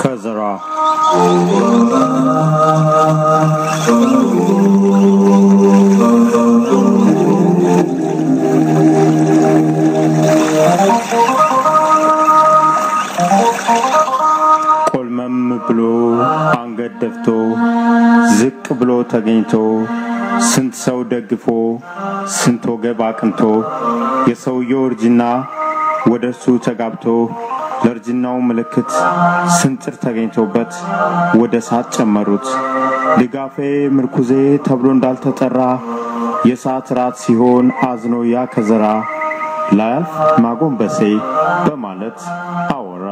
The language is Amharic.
ከዘራ ቆልመም ብሎ አንገት ደፍቶ ዝቅ ብሎ ተገኝቶ ስንት ሰው ደግፎ ስንት ወገብ አቅንቶ የሰውየው እርጅና ወደሱ ተጋብቶ ለርጅናው ምልክት ስንጥር ተገኝቶበት ወደ ሳት ጨመሩት ድጋፌ ምርኩዜ ተብሎ እንዳልተጠራ የሳት ራት ሲሆን አዝኖ ያ ከዘራ ላያልፍ ማጎንበሴ በማለት አወራ